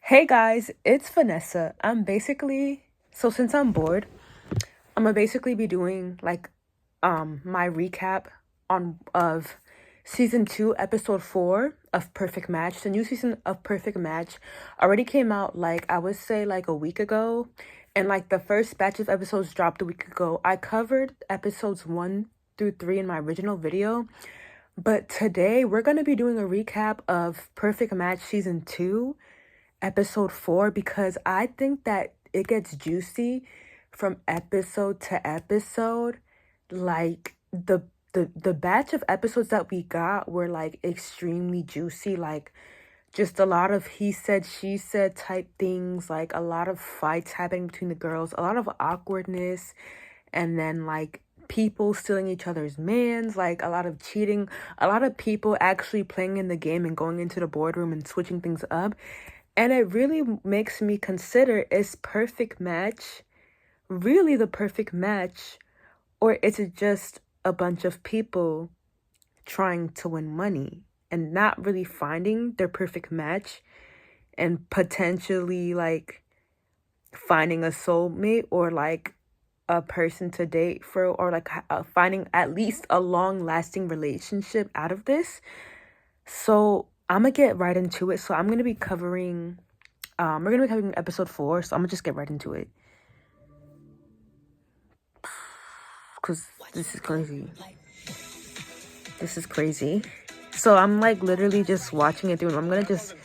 Hey guys, it's Vanessa. Since I'm bored, I'm gonna basically be doing my recap on of season 2, episode 4 of Perfect Match. The new season of Perfect Match already came out like I would say like a week ago, and like the first batch of episodes dropped a week ago. I covered episodes 1 through 3 in my original video, but today we're gonna be doing a recap of Perfect Match season 2 episode 4 because I think that it gets juicy from episode to episode. Like the batch of episodes that we got were like extremely juicy, like just a lot of he said she said type things, like a lot of fights happening between the girls, a lot of awkwardness, and then like people stealing each other's mans, like a lot of cheating, a lot of people actually playing in the game and going into the boardroom and switching things up. And it really makes me consider, is Perfect Match really the perfect match, or is it just a bunch of people trying to win money and not really finding their perfect match and potentially like finding a soulmate or like a person to date for, or like finding at least a long lasting relationship out of this? So I'm gonna get right into it. So I'm gonna be covering we're gonna be covering episode 4, so I'm gonna just get right into it because this is crazy. This is crazy. So I'm like literally just watching it through, and I'm gonna just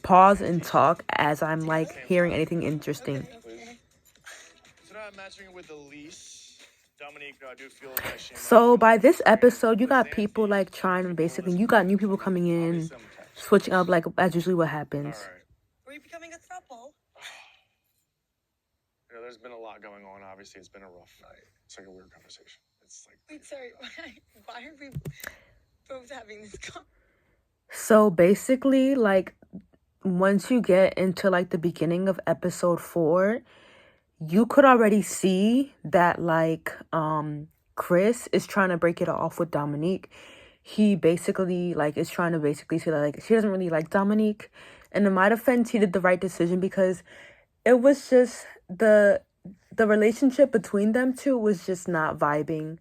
pause and talk as I'm like hearing anything interesting. So by this episode, you got people like trying to basically, you got new people coming in, switching up, like as usually what happens. Were you becoming a throuple? There's been a lot going on. Obviously, it's been a rough night. It's like a weird conversation. It's like, wait, sorry. Why are we both having this So basically, like once you get into like the beginning of episode 4, you could already see that like Chris is trying to break it off with Dominique. He basically like is trying to basically say that like she doesn't really like Dominique. And in my defense, he did the right decision because it was just the relationship between them two was just not vibing.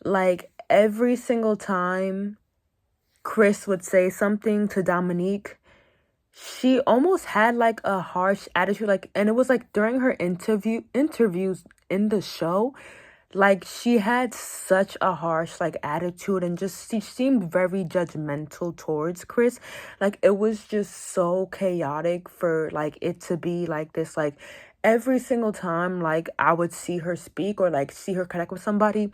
Like every single time Chris would say something to Dominique, she almost had like a harsh attitude, like, and it was like during her interviews in the show, like she had such a harsh like attitude, and just she seemed very judgmental towards Chris. Like it was just so chaotic for like it to be like this. Like every single time like I would see her speak or like see her connect with somebody,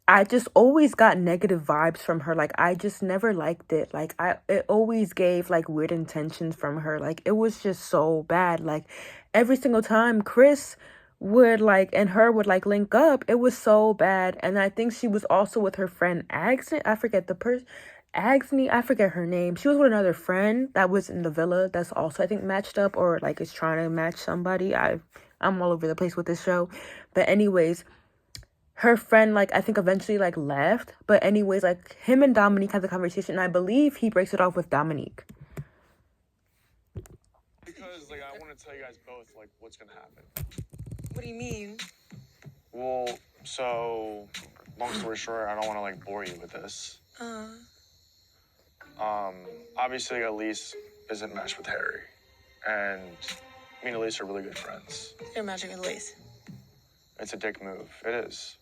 I just always got negative vibes from her. Like I just never liked it. Like it always gave like weird intentions from her. Like it was just so bad. Like every single time Chris would like and her would like link up, it was so bad. And I think she was also with her friend Agnes. I forget the person. Agnes, I forget her name. She was with another friend that was in the villa that's also I think matched up or like is trying to match somebody. I'm all over the place with this show. But anyways, her friend like I think eventually like left, but anyways, like him and Dominique had the conversation, and I believe he breaks it off with Dominique. because like I want to tell you guys both like what's gonna happen. What do you mean? Well, so long story short, I don't want to like bore you with this. Obviously Elise isn't matched with Harry, and me and Elise are really good friends. You're matching with Elise. It's a dick move. It is.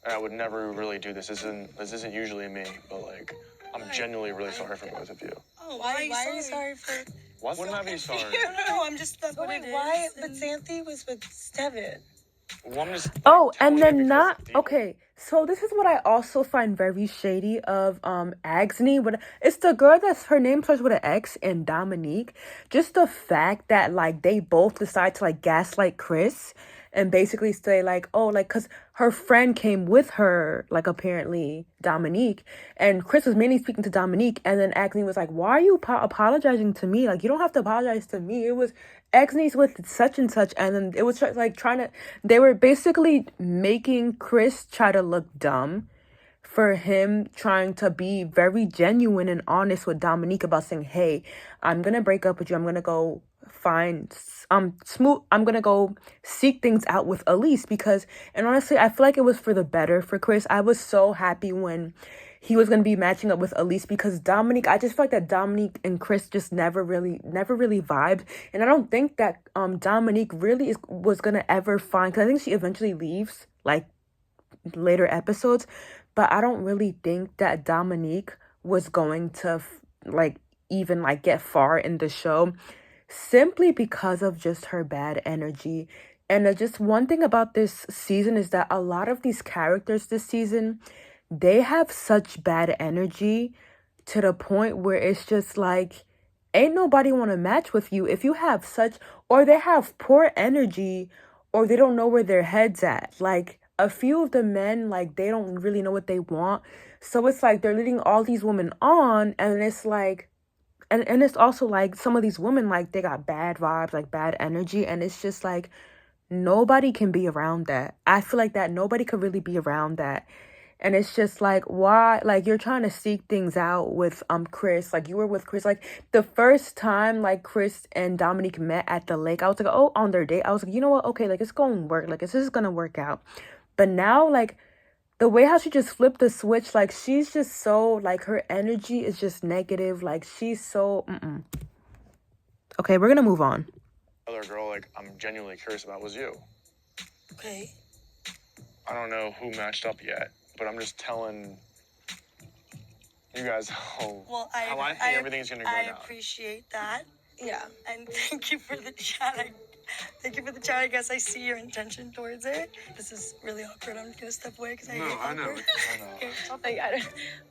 And I would never really do this. This isn't usually me, but like I'm genuinely really sorry for both of you. Oh, why are you sorry for? What wouldn't I be sorry? No, I'm just that's what it is. Why? But Xanthi was with Steven. Well, I'm just, like, Oh, telling and you then because not it's deep. okay. So this is what I also find very shady of Agni. But it's the girl that's her name starts with an X and Dominique. Just the fact that like they both decide to like gaslight Chris and basically say like, oh, like because her friend came with her, like apparently Dominique, and Chris was mainly speaking to Dominique, and then Agni was like, why are you apologizing to me? Like you don't have to apologize to me. It was Agni's with such and such, and then it was like trying to. They were basically making Chris try to look dumb for him trying to be very genuine and honest with Dominique about saying, hey, I'm gonna break up with you. I'm gonna go go seek things out with Elise because, and honestly, I feel like it was for the better for Chris. I was so happy when he was gonna be matching up with Elise because Dominique, I just felt like that Dominique and Chris just never really vibed, and I don't think that Dominique really was gonna ever find, because I think she eventually leaves like later episodes, but I don't really think that Dominique was going to like even like get far in the show simply because of just her bad energy. And just one thing about this season is that a lot of these characters this season, they have such bad energy to the point where it's just like ain't nobody want to match with you if you have such, or they have poor energy, or they don't know where their head's at. Like a few of the men, like they don't really know what they want, so it's like they're leading all these women on, and it's like, and it's also like some of these women, like they got bad vibes, like bad energy, and it's just like nobody can be around that. I feel like that nobody could really be around that. And it's just like, why? Like, you're trying to seek things out with Chris. Like, you were with Chris. Like, the first time, like, Chris and Dominique met at the lake, I was like, oh, on their date, I was like, you know what? Okay, like, it's going to work. Like, this is going to work out. But now, like, the way how she just flipped the switch, like, she's just so, like, her energy is just negative. Like, she's so, Okay, we're going to move on. Other girl, like, I'm genuinely curious about was you. Okay. I don't know who matched up yet, but I'm just telling you guys how I think everything's gonna go I down. appreciate that. Yeah. And thank you for the chat. I guess I see your intention towards it. This is really awkward. I'm gonna step away because I hate I know. awkward. Okay. Like,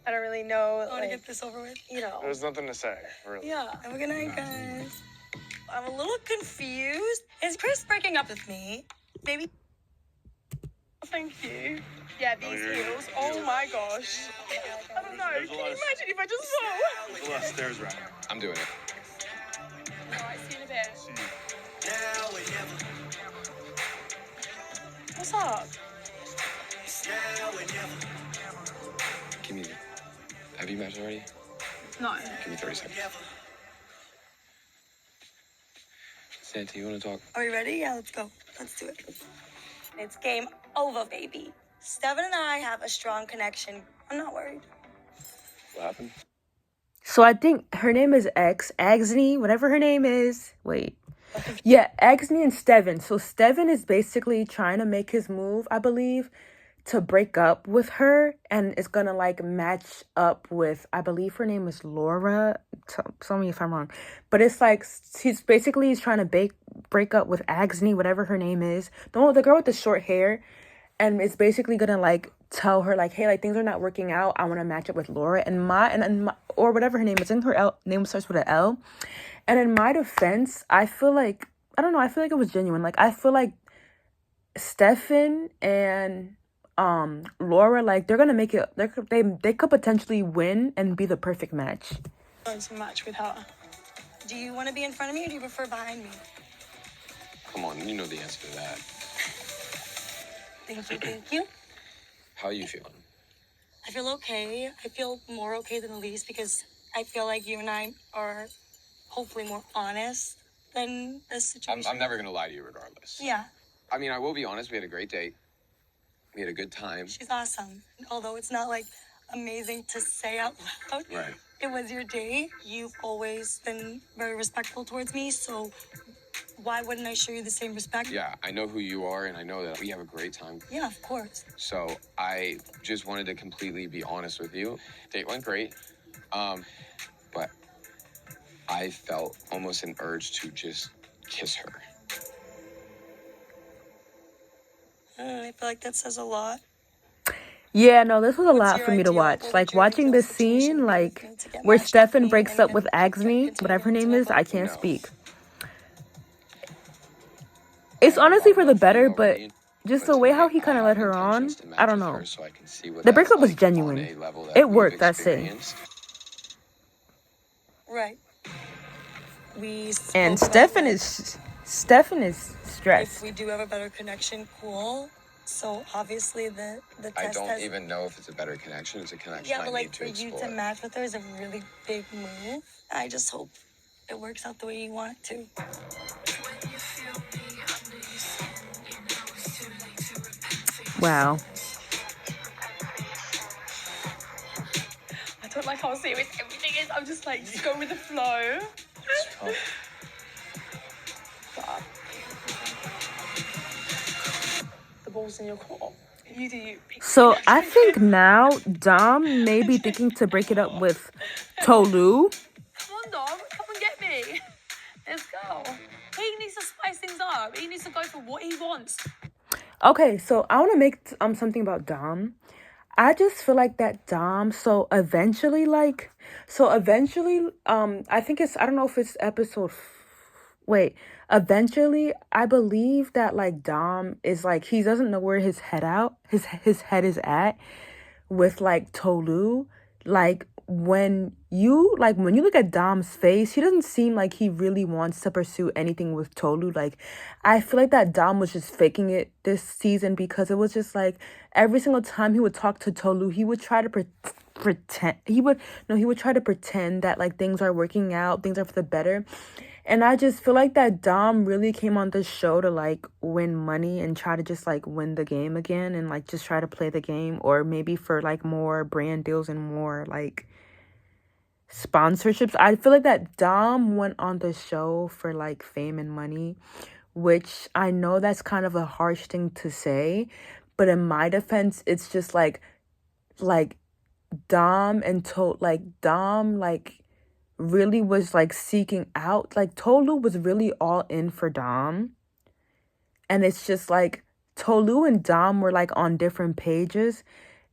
I don't really know. I want to get this over with. There's nothing to say, really. Yeah. Have a good night, guys. I'm a little confused. Is Chris breaking up with me? Maybe. Thank you. Yeah, these heels. Oh my gosh. I don't know. Can you imagine if I just fall? There's a lot of stairs right now. I'm doing it. Alright, see you in a bit. See you. What's up? Give me. Have you matched already? No. Give me 30 seconds. Santi, you want to talk? Are we ready? Yeah, let's go. Let's do it. It's game over, baby. Steven and I have a strong connection. I'm not worried. What happened? So I think her name is Agni, whatever her name is. Wait. Yeah, Agni and Steven. So Steven is basically trying to make his move, I believe, to break up with her, and is gonna like match up with, I believe her name is Laura. Tell me if I'm wrong, but it's like he's trying to break up with Agni, whatever her name is, the girl with the short hair, and it's basically gonna like tell her like, hey, like things are not working out. I want to match up with Laura, and my or whatever her name is. I think her name starts with an L. And in my defense, I feel like, I don't know, I feel like it was genuine. Like I feel like Stefan and Laura, like they're gonna make it, they could potentially win and be the perfect match. Going to match with her. Do you want to be in front of me or do you prefer behind me? Come on, you know the answer to that. Thank you. How are you feeling? I feel okay. I feel more okay than Elise because I feel like you and I are hopefully more honest than this situation. I'm never going to lie to you regardless. Yeah. I mean, I will be honest. We had a great date. We had a good time. She's awesome. Although it's not like amazing to say out loud. Right. It was your date. You've always been very respectful towards me, so why wouldn't I show you the same respect? Yeah, I know who you are, and I know that we have a great time. Yeah, of course. So I just wanted to completely be honest with you. Date went great, but I felt almost an urge to just kiss her. I feel like that says a lot. Yeah, no, this was a lot your for me to ideal- watch. what Like would your watching ideal this scene, situation like be to get where matched with Stefan me breaks and up with to Agni, whatever her name is, I can't No. speak. It's honestly for the better, but just the way how he kind of led her on, I don't know. The breakup was genuine. It worked, that's it. Right. We And spoke about Stefan like, is if stressed. we do have a better connection, cool. So obviously the I test don't has even know if it's a better connection. It's a connection yeah, I but need like to for you explore. to match with her is a really big move. I just hope it works out the way you want it to. Wow. I don't like how serious everything is. I'm just like, just go with the flow. It's tough. The ball's in your court. You do you. So I think now Dom may be thinking to break it up with Tolu. Come on, Dom. Come and get me. Let's go. He needs to spice things up. He needs to go for what he wants. Okay, so I want to make something about Dom. I just feel like that Dom, eventually, I think I don't know if it's eventually, I believe that, like, Dom is, like, he doesn't know where his head head is at with, like, Tolu. Like, when you look at Dom's face, he doesn't seem like he really wants to pursue anything with Tolu. Like, I feel like that Dom was just faking it this season, because it was just like every single time he would talk to Tolu, he would try to pretend he would try to pretend that, like, things are working out, things are for the better. And I just feel like that Dom really came on this show to, like, win money and try to just, like, win the game again, and, like, just try to play the game, or maybe for, like, more brand deals and more, like, sponsorships. I feel like that Dom went on the show for, like, fame and money, which I know that's kind of a harsh thing to say, but in my defense, it's just like Dom really was, like, seeking out, like, Tolu was really all in for Dom, and it's just like Tolu and Dom were, like, on different pages,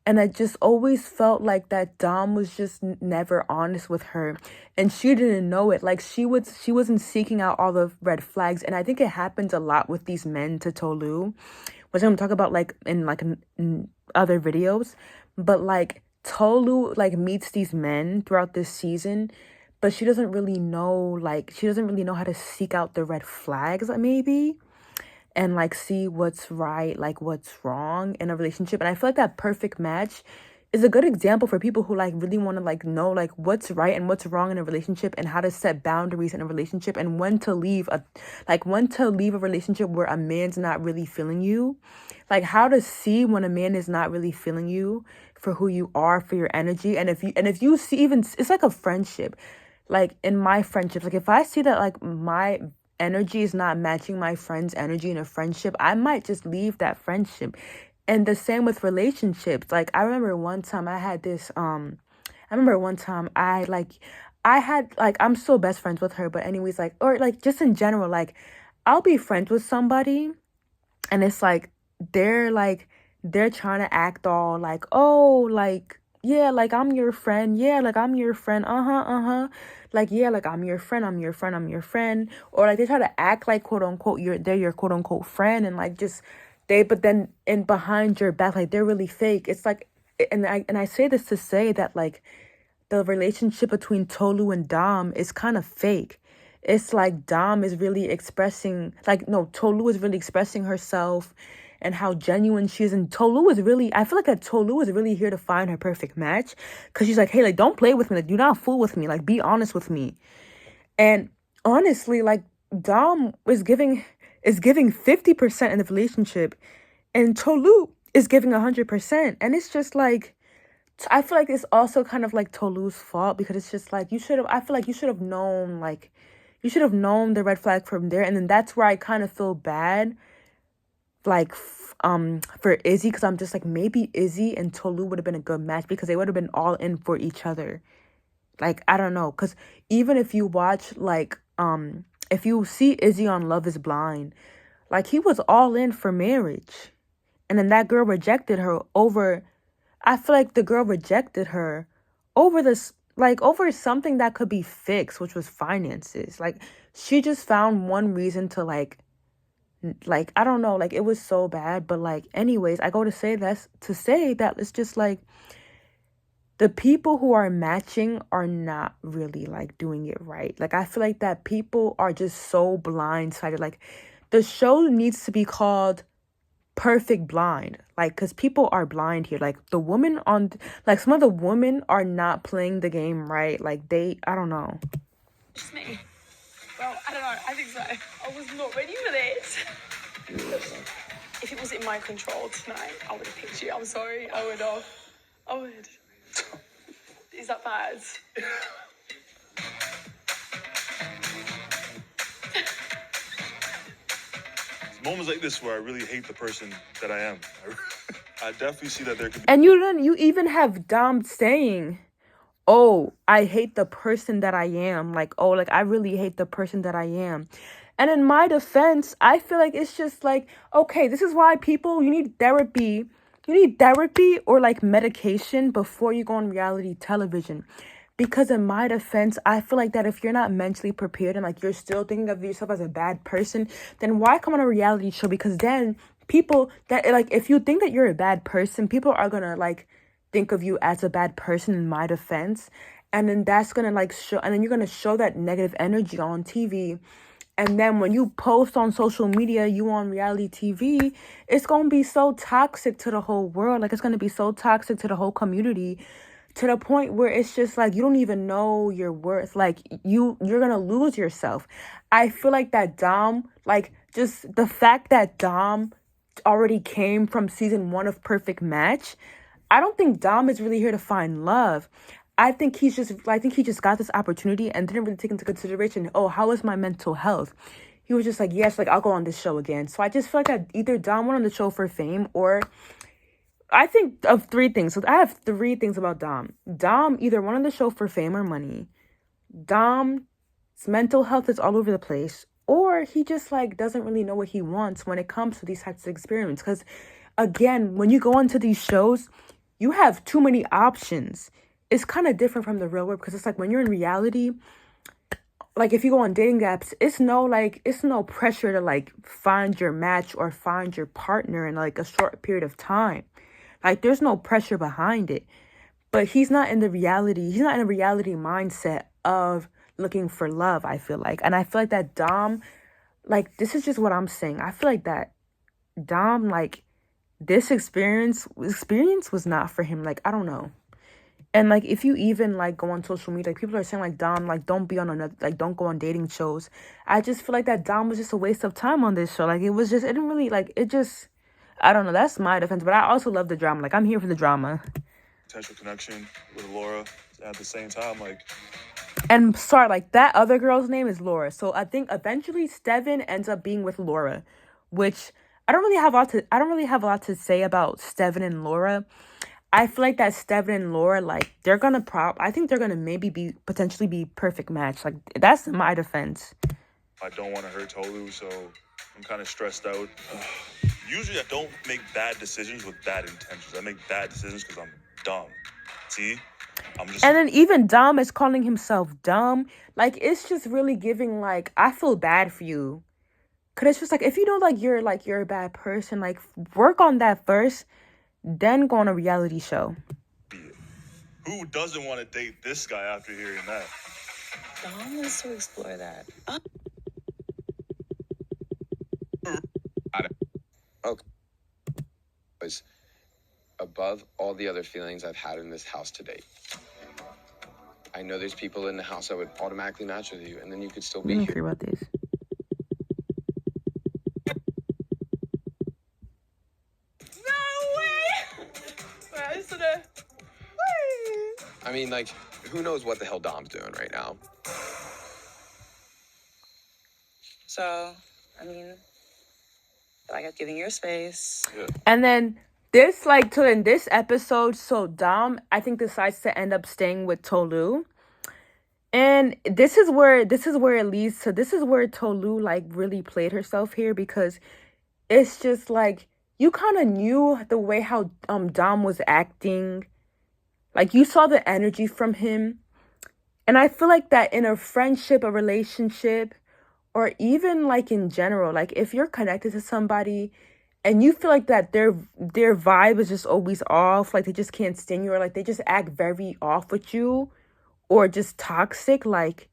and I just always felt like that Dom was just never honest with her, and she didn't know it. Like, she wasn't seeking out all the red flags, and I think it happens a lot with these men to Tolu, which I'm gonna talk about, like, in other videos. But, like, Tolu, like, meets these men throughout this season, but she doesn't really know how to seek out the red flags, maybe, and, like, see what's right, like, what's wrong in a relationship. And I feel like that Perfect Match is a good example for people who, like, really want to, like, know, like, what's right and what's wrong in a relationship, and how to set boundaries in a relationship, and when to leave a relationship where a man's not really feeling you. Like, how to see when a man is not really feeling you for who you are, for your energy. And if you see, even, it's like a friendship. Like, in my friendships, like, if I see that, like, my energy is not matching my friend's energy in a friendship, I might just leave that friendship. And the same with relationships. Like, I remember one time I had this, I'm still best friends with her, but anyways, like, or, like, just in general, like, I'll be friends with somebody, and it's like, they're trying to act all like, oh, like, yeah, like, I'm your friend. Yeah, like, I'm your friend. Like, yeah, like, I'm your friend. Or, like, they try to act like, quote unquote, they're your quote unquote friend, and, like, but then in behind your back, like, they're really fake. It's like, and I say this to say that, like, the relationship between Tolu and Dom is kind of fake. It's like Tolu is really expressing herself and how genuine she is. And I feel like that Tolu is really here to find her perfect match, because she's like, hey, like, don't play with me. Like, do not fool with me. Like, be honest with me. And honestly, like, Dom is giving 50% in the relationship, and Tolu is giving 100%. And it's just like, I feel like it's also kind of like Tolu's fault, because it's just like, I feel like you should have known the red flag from there. And then that's where I kind of feel bad, like, for Izzy, because I'm just like, maybe Izzy and Tolu would have been a good match, because they would have been all in for each other. Like, I don't know, because even if you watch, like, if you see Izzy on Love is Blind, like, he was all in for marriage, and then that girl rejected her over, I feel like the girl rejected her over this, like, over something that could be fixed, which was finances. Like, she just found one reason to, like, I don't know, like, it was so bad. But, like, anyways, I go to say that it's just like, the people who are matching are not really, like, doing it right. Like, I feel like that people are just so blindsided. Like, the show needs to be called Perfect Blind, like, because people are blind here. Like, some of the women are not playing the game right. Like, I don't know. Just me. Well, I don't know. I think so. I was not ready for this. If it was in my control tonight, I would have picked you. I'm sorry. I would have. I would. Is that bad? Moments like this where I really hate the person that I am. I definitely see that there could be. And you even have Dom saying, oh, I hate the person that I am. Like, oh, like I really hate the person that I am. And in my defense, I feel like it's just like, okay, this is why you need therapy. You need therapy or like medication before you go on reality television. Because in my defense, I feel like that if you're not mentally prepared and like you're still thinking of yourself as a bad person, then why come on a reality show? Because then people that like, if you think that you're a bad person, people are gonna like think of you as a bad person in my defense. And then that's gonna like show, and then you're gonna show that negative energy on TV. And then when you post on social media, you on reality TV, it's going to be so toxic to the whole world. Like, it's going to be so toxic to the whole community to the point where it's just like, you don't even know your worth. Like, you're going to lose yourself. I feel like that Dom, like, just the fact that Dom already came from season 1 of Perfect Match, I don't think Dom is really here to find love. I think he just got this opportunity and didn't really take into consideration, oh, how is my mental health? He was just like, yes, like I'll go on this show again. So I just feel like that either Dom went on the show for fame, or I think of 3 things. So I have 3 things about Dom. Dom either went on the show for fame or money. Dom's mental health is all over the place, or he just like doesn't really know what he wants when it comes to these types of experiments. Because again, when you go onto these shows, you have too many options. It's kind of different from the real world because it's like when you're in reality, like if you go on dating apps, it's no pressure to like find your match or find your partner in like a short period of time. Like there's no pressure behind it. But he's not in a reality mindset of looking for love, I feel like. And I feel like that Dom, like this is just what I'm saying. I feel like that Dom, like this experience was not for him. Like, I don't know. And like if you even like go on social media, like people are saying like Dom, like don't go on dating shows. I just feel like that Dom was just a waste of time on this show. Like it didn't really like it just, I don't know. That's my defense, but I also love the drama. Like I'm here for the drama. Potential connection with Laura at the same time, like. And sorry, like that other girl's name is Laura. So I think eventually Steven ends up being with Laura, which I don't really have a lot to say about Steven and Laura. I feel like that Steven and Laura, like, I think they're gonna potentially be perfect match. Like, that's my defense. I don't want to hurt Tolu, so I'm kind of stressed out. Usually I don't make bad decisions with bad intentions. I make bad decisions because I'm dumb. See? And then even Dom is calling himself dumb. Like, it's just really giving, like, I feel bad for you. Because it's just, like, if you know, like, you're a bad person, like, work on that first. Then go on a reality show. Who doesn't want to date this guy after hearing that? Dom wants to explore that. Okay. Was above all the other feelings I've had in this house to date. I know there's people in the house that would automatically match with you, and then you could still be I here. agree about this. I mean, like, who knows what the hell Dom's doing right now? So, I mean, like I'm giving you space. Yeah. And then this, like, so in this episode, so Dom, I think, decides to end up staying with Tolu. And this is where it leads to, this is where Tolu, like, really played herself here, because it's just, like, you kind of knew the way how Dom was acting. Like, you saw the energy from him. And I feel like that in a friendship, a relationship, or even, like, in general, like, if you're connected to somebody and you feel like that their vibe is just always off, like, they just can't stand you, or, like, they just act very off with you, or just toxic, like,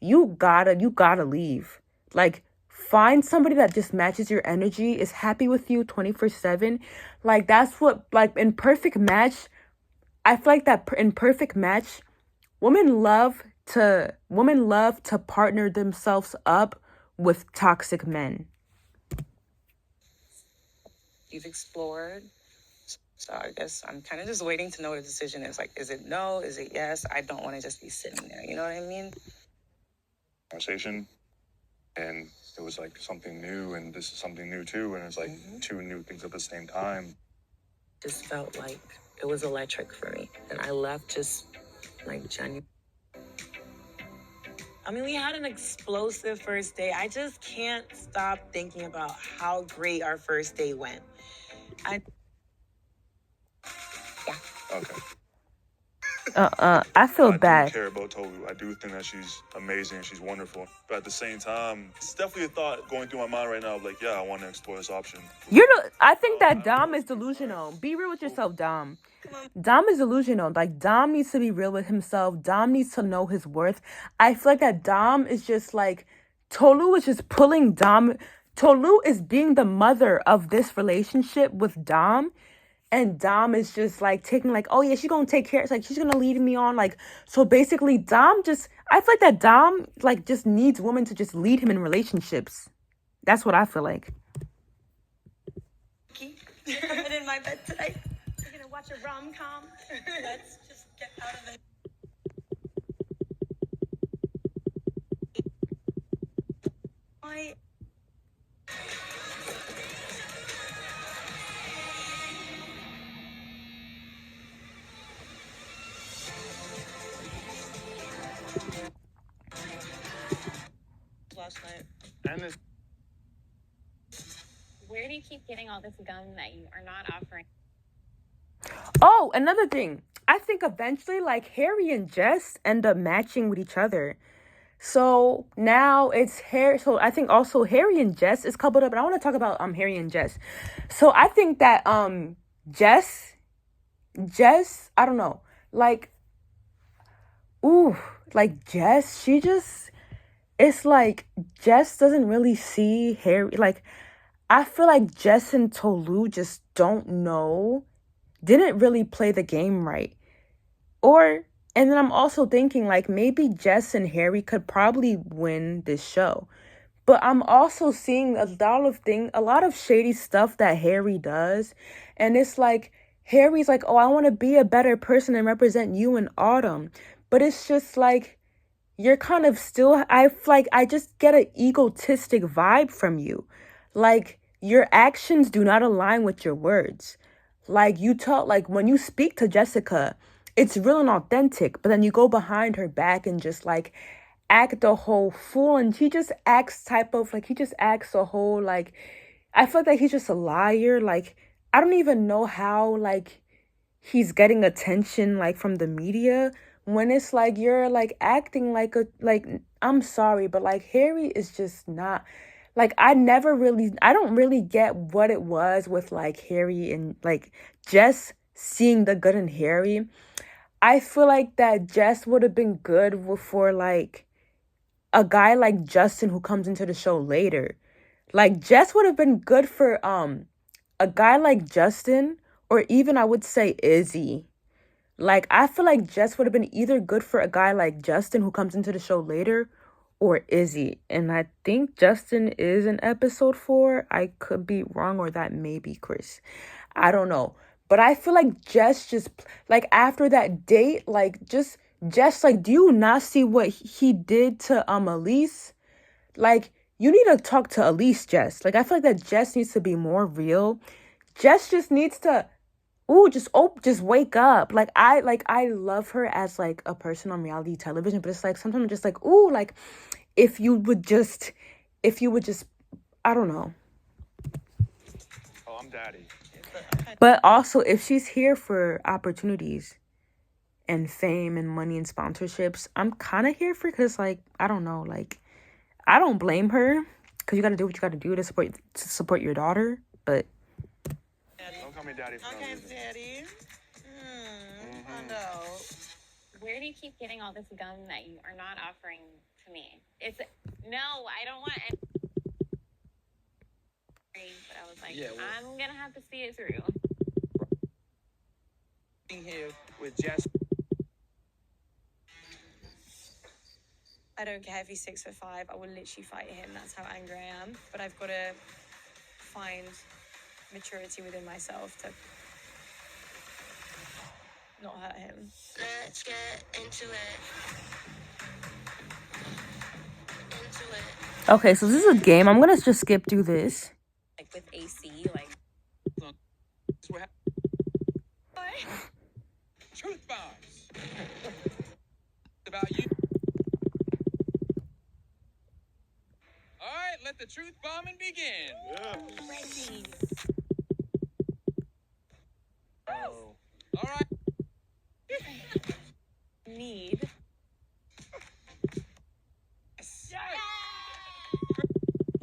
you gotta leave. Like, find somebody that just matches your energy, is happy with you 24/7. Like, that's what, like, in Perfect Match, I feel like that in Perfect Match, women love women love to partner themselves up with toxic men. You've explored. So I guess I'm kind of just waiting to know what the decision is. Like, is it no? Is it yes? I don't want to just be sitting there. You know what I mean? Conversation, and it was like something new, and this is something new too, and it's like two new things at the same time. Just felt like it was electric for me. And I left just like genuine. I mean, we had an explosive first day. I just can't stop thinking about how great our first day went. Okay. I feel I bad. do care about Tolu. I do think that she's amazing and she's wonderful. But at the same time, it's definitely a thought going through my mind right now of like, yeah, I want to explore this option. I think that Dom is delusional. Be real with yourself, Dom. Dom is delusional. Like, Dom needs to be real with himself. Dom needs to know his worth. I feel like that Dom is just like, Tolu is just pulling Dom. Tolu is being the mother of this relationship with Dom. And Dom is just like taking like, oh yeah, she's gonna take care. It's like she's gonna lead me on. Like, so basically Dom just, I feel like that Dom like just needs women to just lead him in relationships. That's what I feel like. You're coming in my bed tonight. We're gonna watch a rom-com. Let's just get out of it. Last night. And this Where do you keep getting all this gum that you are not offering? Oh, another thing. I think eventually like Harry and Jess end up matching with each other. So now it's Harry. So I think also Harry and Jess is coupled up. And I want to talk about Harry and Jess. So I think that Jess, I don't know. Like, ooh, like Jess, she just, it's like Jess doesn't really see Harry. Like, I feel like Jess and Tolu just didn't really play the game right. And then I'm also thinking like maybe Jess and Harry could probably win this show. But I'm also seeing a lot of shady stuff that Harry does. And it's like, Harry's like, oh, I want to be a better person and represent you and Autumn. But it's just like, you're kind of still, I just get an egotistic vibe from you. Like, your actions do not align with your words. Like, when you speak to Jessica, it's real and authentic, but then you go behind her back and just like act the whole fool, and he just acts a whole like, I feel like he's just a liar. Like, I don't even know how like he's getting attention like from the media when it's like you're like acting like I'm sorry, but like Harry is just not like, I don't really get what it was with like Harry and like Jess seeing the good in Harry. I feel like that Jess would have been good for like a guy like Justin who comes into the show later. Like, Jess would have been good for a guy like Justin, or even I would say Izzy. Like, I feel like Jess would have been either good for a guy like Justin who comes into the show later, or Izzy. And I think Justin is in episode 4. I could be wrong, or that may be Chris. I don't know. But I feel like Jess just, like, after that date, like, just, Jess, like, do you not see what he did to Elise? Like, you need to talk to Elise, Jess. Like, I feel like that Jess needs to be more real. Jess just needs to, just wake up. Like, I love her as, like, a person on reality television, but it's, like, sometimes I'm just, like, like, if you would just, I don't know. Oh, I'm daddy. But also, if she's here for opportunities and fame and money and sponsorships, I'm kind of here for, because, like, I don't know, like, I don't blame her, because you got to do what you got to do to support your daughter, but. Don't call me daddy for no reason. Daddy. I know. Where do you keep getting all this gum that you are not offering to me? No, I don't want any. But I was like, I'm gonna have to see it through. Here with Jess. I don't care if he's 6'5". I will literally fight him. That's how angry I am. But I've got to find maturity within myself to not hurt him. Let's get into it. Okay, so this is a game. I'm gonna just skip through this. Like with AC, like Truth bombs. About you. All right, let the truth bombing begin. ready. All right. Need.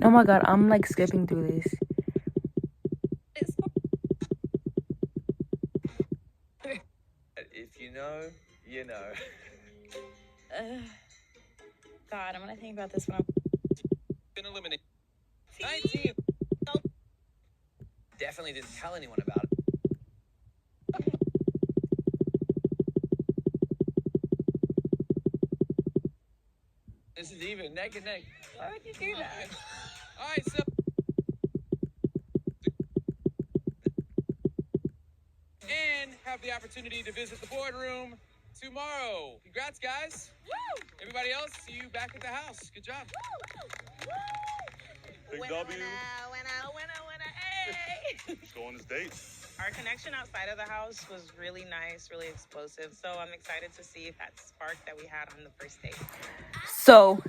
Oh my god, I'm like skipping through this. It's If you know, you know. God, I'm gonna think about this when I'm Been eliminated. 19. Definitely didn't tell anyone about it. This is even neck and neck. Why would you do that? All right, so. And have the opportunity to visit the boardroom tomorrow. Congrats, guys. Woo! Everybody else, see you back at the house. Good job. Big W. Hey! Let's go on this date. Our connection outside of the house was really nice, really explosive. So I'm excited to see that spark that we had on the first date. So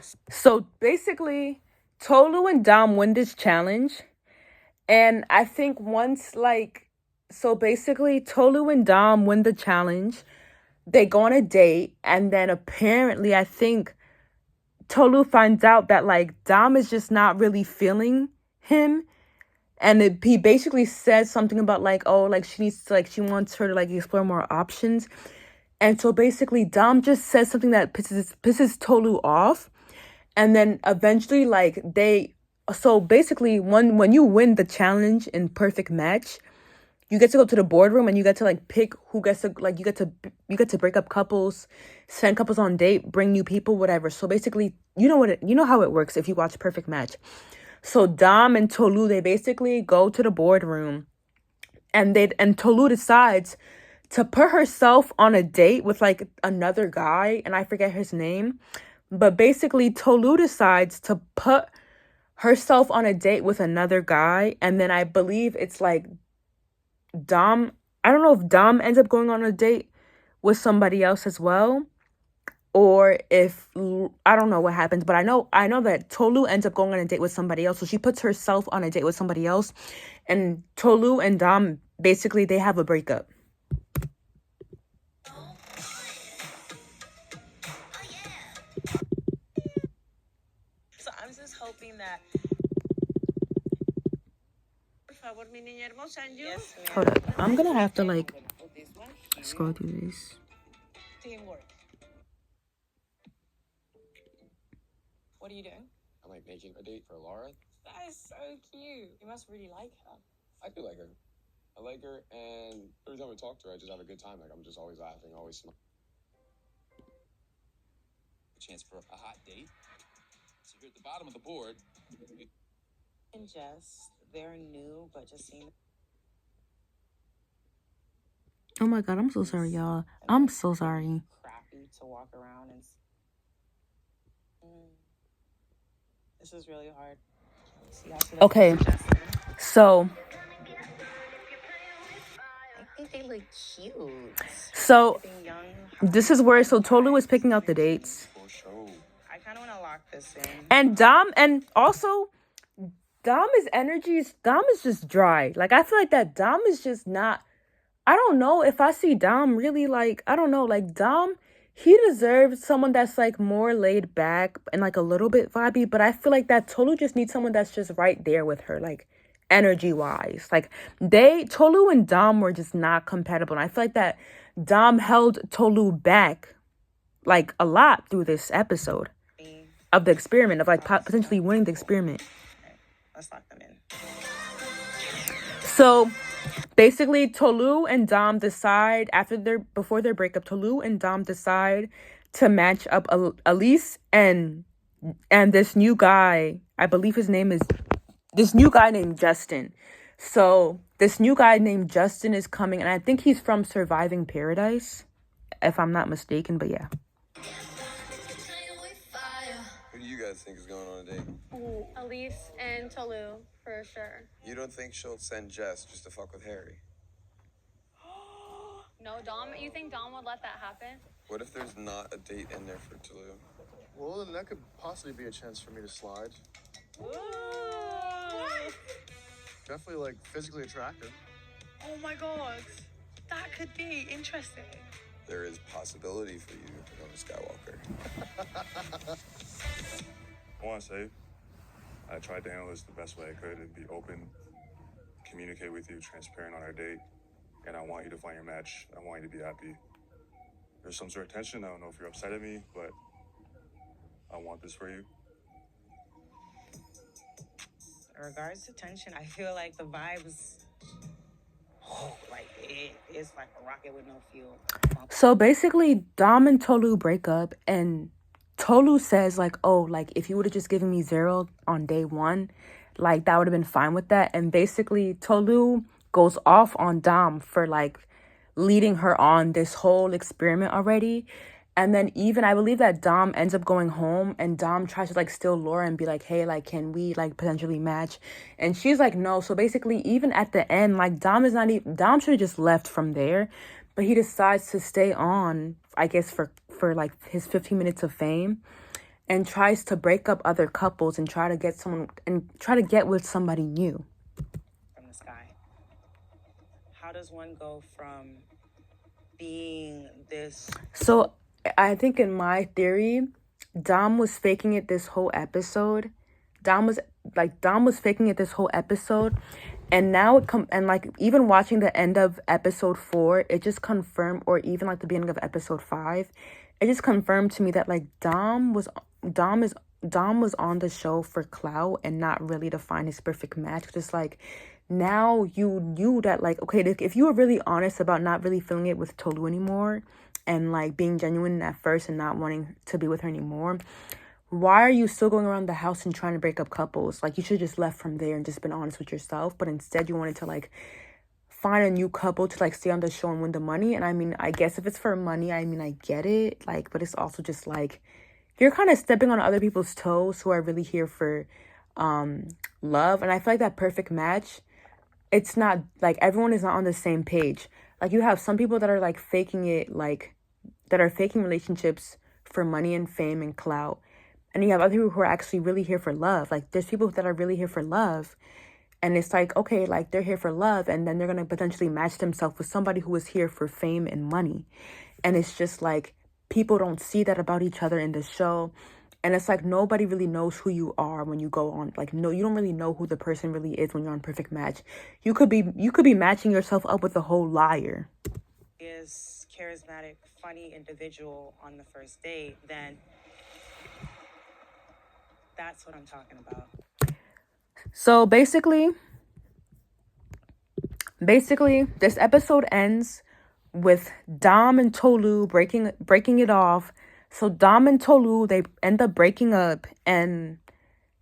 basically, Tolu and Dom win this challenge. And I think once so basically Tolu and Dom win the challenge. They go on a date, and then apparently I think Tolu finds out that Dom is just not really feeling him. And he basically says something about she needs to she wants her to explore more options. And so basically Dom just says something that pisses Tolu off. And then eventually so basically when you win the challenge in Perfect Match, you get to go to the boardroom and you get to pick who gets to you get to break up couples, send couples on date, bring new people, whatever. So basically, you know how it works if you watch Perfect Match. So Dom and Tolu, they basically go to the boardroom, and Tolu decides to put herself on a date with another guy, and I forget his name. But basically Tolu decides to put herself on a date with another guy, and then I believe it's Dom, I don't know if Dom ends up going on a date with somebody else as well, or if I don't know what happens, but I know that Tolu ends up going on a date with somebody else. So she puts herself on a date with somebody else, and Tolu and Dom basically they have a breakup. So I'm just hoping that. Yes, ma'am. Hold up, I'm gonna have to scroll through this. Teamwork. What are you doing? I'm making a date for Laura. That is so cute. You must really like her. I do like her. I like her, and every time I talk to her, I just have a good time. I'm just always laughing, always smiling. A chance for a hot date. So here at the bottom of the board. And Jess, they're new, but just seem. Oh my god, I'm so sorry, y'all. I'm so sorry. Crappy to walk around and. This is really hard. See how she looks Okay, like Justin. so I think they look cute. so Looking young. this is where Tolu is picking out the dates, For sure. I kind of want to lock this in. and Dom is just dry. I feel that Dom is just not. I don't know if I see Dom really I don't know, Dom, he deserves someone that's more laid back and a little bit vibey, but I feel that Tolu just needs someone that's just right there with her, energy wise. Tolu and Dom were just not compatible, and I feel that Dom held Tolu back a lot through this episode of the experiment, of potentially winning the experiment. Let's lock them in. So basically Tolu and Dom decide before their breakup, Tolu and Dom decide to match up Elise and this new guy. I believe his name is this new guy named Justin. So this new guy named Justin is coming, and I think he's from Surviving Paradise, if I'm not mistaken. But yeah. Who do you guys think is going on a date? Ooh, Elise and Tolu, for sure. You don't think she'll send Jess just to fuck with Harry? No, Dom, you think Dom would let that happen? What if there's not a date in there for Tulu? Well, then that could possibly be a chance for me to slide. Definitely, like, physically attractive. Oh my god. That could be interesting. There is possibility for you to become a Skywalker. I want to say, I tried to handle this the best way I could and be open, communicate with you, transparent on our date. And I want you to find your match. I want you to be happy. There's some sort of tension. I don't know if you're upset at me, but I want this for you. In regards to tension, I feel like the vibes, like it's like a rocket with no fuel. So basically, Dom and Tolu break up, and Tolu says like, oh, like if you would have just given me 0 on day 1, like that would have been fine with that. And basically, Tolu goes off on Dom for like leading her on this whole experiment already. And then even I believe that Dom ends up going home, and Dom tries to like steal Laura and be like, hey, like can we like potentially match? And she's like, no. So basically, even at the end, like Dom should have just left from there, but he decides to stay on, I guess for like his 15 minutes of fame, and tries to break up other couples and try to get with somebody new. From the sky. How does one go from being this? So I think in my theory, Dom was faking it this whole episode. Dom was faking it this whole episode, and now and like even watching the end of episode 4, it just confirmed, or even like the beginning of episode 5, it just confirmed to me that like Dom was on the show for clout and not really to find his perfect match. Just like now you knew that like, okay, if you were really honest about not really feeling it with Tolu anymore, and like being genuine at first and not wanting to be with her anymore, why are you still going around the house and trying to break up couples? Like you should have just left from there and just been honest with yourself. But instead you wanted to like find a new couple to like stay on the show and win the money. And I mean, I guess if it's for money, I mean, I get it. Like, but it's also just like you're kind of stepping on other people's toes who are really here for love. And I feel like that perfect match, it's not like everyone is not on the same page. Like you have some people that are like faking it, like that are faking relationships for money and fame and clout. And you have other people who are actually really here for love. Like there's people that are really here for love. And it's like, okay, like they're here for love, and then they're going to potentially match themselves with somebody who is here for fame and money. And it's just like people don't see that about each other in the show. And it's like nobody really knows who you are when you go on. Like, no, you don't really know who the person really is when you're on Perfect Match. You could be matching yourself up with a whole liar. Is charismatic, funny individual on the first date, then that's what I'm talking about. So basically, this episode ends with Dom and Tolu breaking it off. So Dom and Tolu, they end up breaking up, and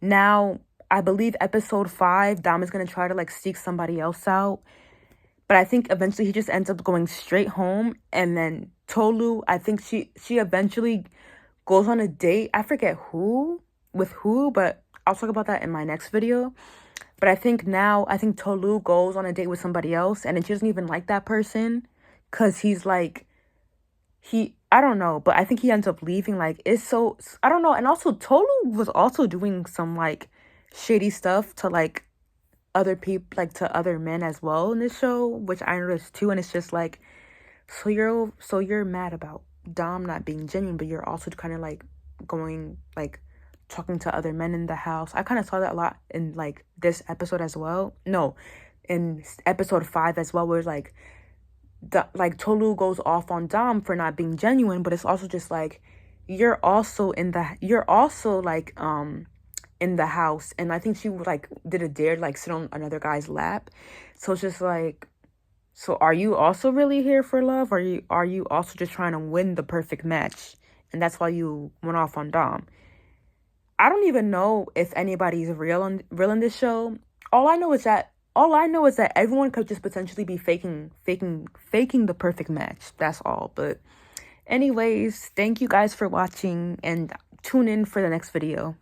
now I believe episode 5, Dom is gonna try to like seek somebody else out. But I think eventually he just ends up going straight home, and then Tolu, I think she eventually goes on a date. I forget with who, but I'll talk about that in my next video. But I think Tolu goes on a date with somebody else, and then she doesn't even like that person, because he's like, I don't know, but I think he ends up leaving. Like, it's so, I don't know. And also Tolu was also doing some like shady stuff to like other people, like to other men as well in this show, which I noticed too. And it's just like, so you're mad about Dom not being genuine, but you're also kind of like going like talking to other men in the house. I kind of saw that a lot in like this episode as well. No, in episode 5 as well, where it's like Tolu goes off on Dom for not being genuine, but it's also just like you're also in the house, and I think she like did a dare to like sit on another guy's lap. So it's just like, so are you also really here for love, or are you also just trying to win the perfect match and that's why you went off on Dom. I don't even know if anybody's real in this show. All I know is that everyone could just potentially be faking the perfect match. That's all. But anyways, thank you guys for watching, and tune in for the next video.